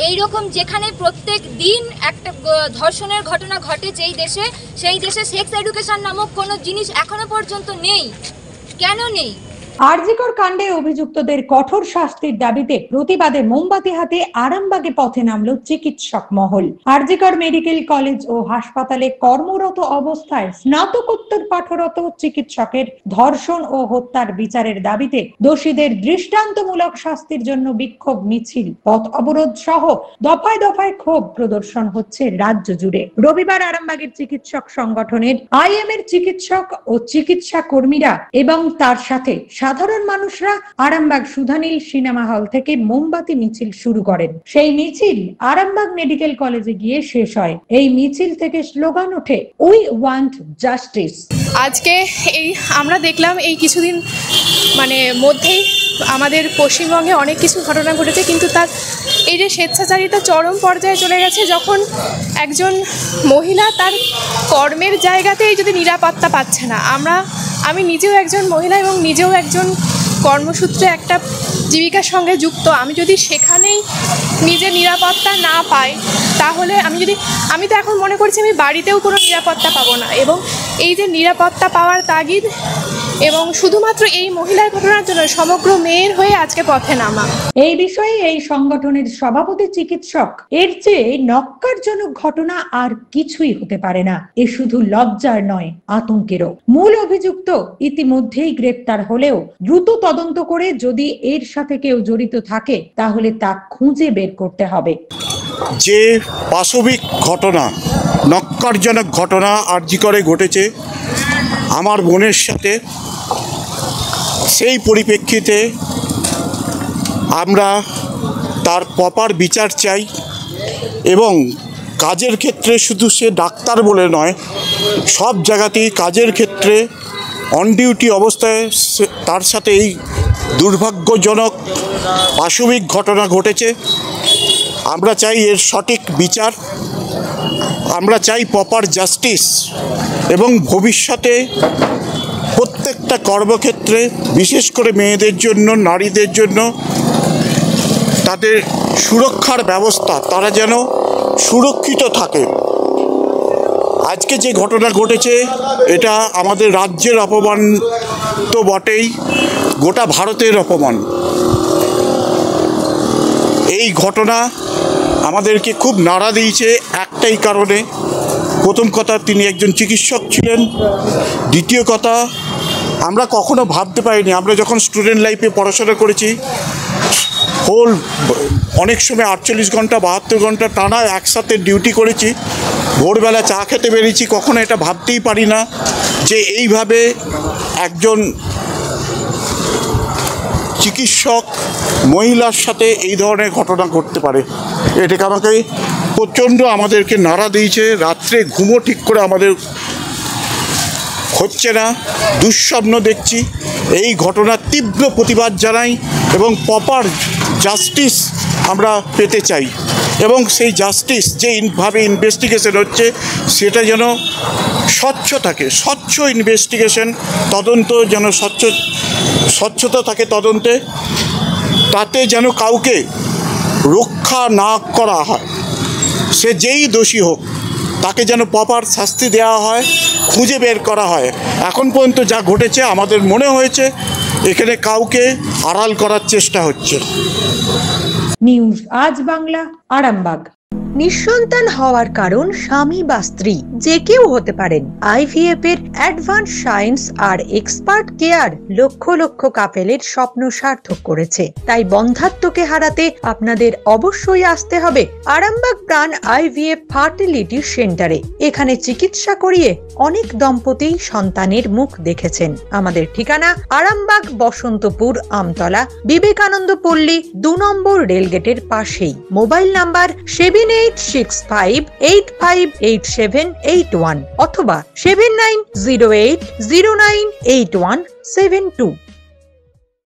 এইরকম যেখানে প্রত্যেক দিন একটা ধর্ষণের ঘটনা ঘটে সেই দেশে সেক্স এডুকেশন নামক কোনো জিনিস এখনো পর্যন্ত নেই। কেন নেই? আরজিকর কাণ্ডে অভিযুক্তদের কঠোর শাস্তির দাবিতে প্রতিবাদে মোমবাতি হাতে আরামবাগে পথে নামল চিকিৎসক মহল। আরজিকর মেডিকেল কলেজ ও হাসপাতালে কর্মরত অবস্থায় স্নাতকোত্তর পাঠরত চিকিৎসকের ধর্ষণ ও হত্যার বিচারের দাবিতে দোষীদের দৃষ্টান্তমূলক শাস্তির জন্য বিক্ষোভ মিছিল, পথ অবরোধ সহ দফায় দফায় ক্ষোভ প্রদর্শন হচ্ছে রাজ্য জুড়ে। রবিবার আরামবাগের চিকিৎসক সংগঠনের আইএম এর চিকিৎসক ও চিকিৎসা কর্মীরা এবং তার সাথে সাধারণ মানুষরা আরামবাগ সুধানীল সিনেমা হল থেকে মোমবাতি মিছিল শুরু করেন। সেই মিছিল আরামবাগ মেডিকেল কলেজে গিয়ে শেষ হয়। এই মিছিল থেকে স্লোগান ওঠে, উই ওয়ান্ট জাস্টিস। আজকে এই আমরা দেখলাম এই কিছুদিন মধ্যেই আমাদের পশ্চিমবঙ্গে অনেক কিছু ঘটনা ঘটেছে, কিন্তু তার এই যে স্বেচ্ছাচারিতা চরম পর্যায়ে চলে গেছে, যখন একজন মহিলা তার কর্মের জায়গাতেই যদি নিরাপত্তা পাচ্ছে না। আমি নিজেও একজন মহিলা এবং নিজেও একজন কর্মসূত্রে একটা জীবিকার সঙ্গে যুক্ত। আমি যদি সেখানেই নিজের নিরাপত্তা না পাই, তাহলে আমি তো এখন মনে করছি আমি বাড়িতেও কোনো নিরাপত্তা পাবো না। এবং এই যে নিরাপত্তা পাওয়ার তাগিদ এবং শুধুমাত্র এই মহিলার ঘটনার জন্য সমগ্র মেয়ের হয়ে আজকে পথে নামা। এই বিষয়ে এই সংগঠনের সভাপতি চিকিৎসক, এর চেয়ে নক্কারজনক ঘটনা আর কিছুই হতে পারে না। এ শুধু লজ্জার নয়, আতঙ্কেরও। মূল অভিযুক্ত ইতিমধ্যেই গ্রেপ্তার হলেও দ্রুত তদন্ত করে যদি এর সাথে কেউ জড়িত থাকে তাহলে তা খুঁজে বের করতে হবে। যে পাশবিক ঘটনা, নক্কারজনক ঘটনা আরজিকরে ঘটেছে আমার বোনের সাথে, সেই পরিপ্রেক্ষিতে আমরা তার প্রপার বিচার চাই এবং কাজের ক্ষেত্রে শুধু সে ডাক্তার বলে নয়, সব জায়গাতেই কাজের ক্ষেত্রে অন ডিউটি অবস্থায় তার সাথে এই দুর্ভাগ্যজনক পাশবিক ঘটনা ঘটেছে। আমরা চাই এর সঠিক বিচার, আমরা চাই প্রপার জাস্টিস এবং ভবিষ্যতে প্রত্যেকটা কর্মক্ষেত্রে, বিশেষ করে মেয়েদের জন্য, নারীদের জন্য তাদের সুরক্ষার ব্যবস্থা, তারা যেন সুরক্ষিত থাকে। আজকে যে ঘটনা ঘটেছে এটা আমাদের রাজ্যের অপমান তো বটেই, গোটা ভারতের অপমান। এই ঘটনা আমাদেরকে খুব নাড়া দিয়েছে একটাই কারণে। প্রথম কথা, তিনি একজন চিকিৎসক ছিলেন। দ্বিতীয় কথা, আমরা কখনো ভাবতে পারিনি, আমরা যখন স্টুডেন্ট লাইফে পড়াশোনা করেছি, অনেক সময় 48 ঘন্টা 72 ঘন্টা টানা একসাথে ডিউটি করেছি, ভোরবেলা চা খেতে বেরিয়েছি, কখনো এটা ভাবতেই পারি না যে এইভাবে একজন চিকিৎসক মহিলার সাথে এই ধরনের ঘটনা ঘটতে পারে। এটাকে আমাদেরকে নাড়া দিয়েছে। রাত্রে ঘুমও ঠিক করে আমাদের হচ্ছে না, দুঃস্বপ্ন দেখছি। এই ঘটনার তীব্র প্রতিবাদ জানাই এবং প্রপার জাস্টিস আমরা পেতে চাই এবং সেই জাস্টিস যেভাবে ইনভেস্টিগেশন হচ্ছে সেটা যেন স্বচ্ছ থাকে, স্বচ্ছ ইনভেস্টিগেশন, তদন্ত যেন স্বচ্ছতা থাকে তদন্তে, তাতে যেন কাউকে রক্ষা না করা হয়। সে যেই দোষী হোক তাকে যেন প্রপার শাস্তি দেওয়া হয়, খুঁজে বের করা হয়। এখন পর্যন্ত যা ঘটেছে আমাদের মনে হয়েছে এখানে কাউকে আড়াল করার চেষ্টা হচ্ছে। নিউজ আজ বাংলা, আরামবাগ। নিঃসন্তান হওয়ার কারণ স্বামী বা স্ত্রী যে কেউ হতে পারেন। আইভিএফ এর অ্যাডভান্স সায়েন্স আর এক্সপার্ট কেয়ার লক্ষ লক্ষ কাপেলের স্বপ্ন সার্থক করেছে। তাই বন্ধাত্বকে হারাতে আপনাদের অবশ্যই আসতে হবে আরামবাগ প্রাণ আইভিএফ ফার্টিলিটি সেন্টারে। এখানে চিকিৎসা করিয়ে অনেক দম্পতি সন্তানের মুখ দেখেছেন। আমাদের ঠিকানা আরামবাগ বসন্তপুর আমতলা বিবেকানন্দ পল্লী 2 নম্বর রেলগেটের পাশেই। মোবাইল নাম্বার 7865858781 অথবা 7908098172।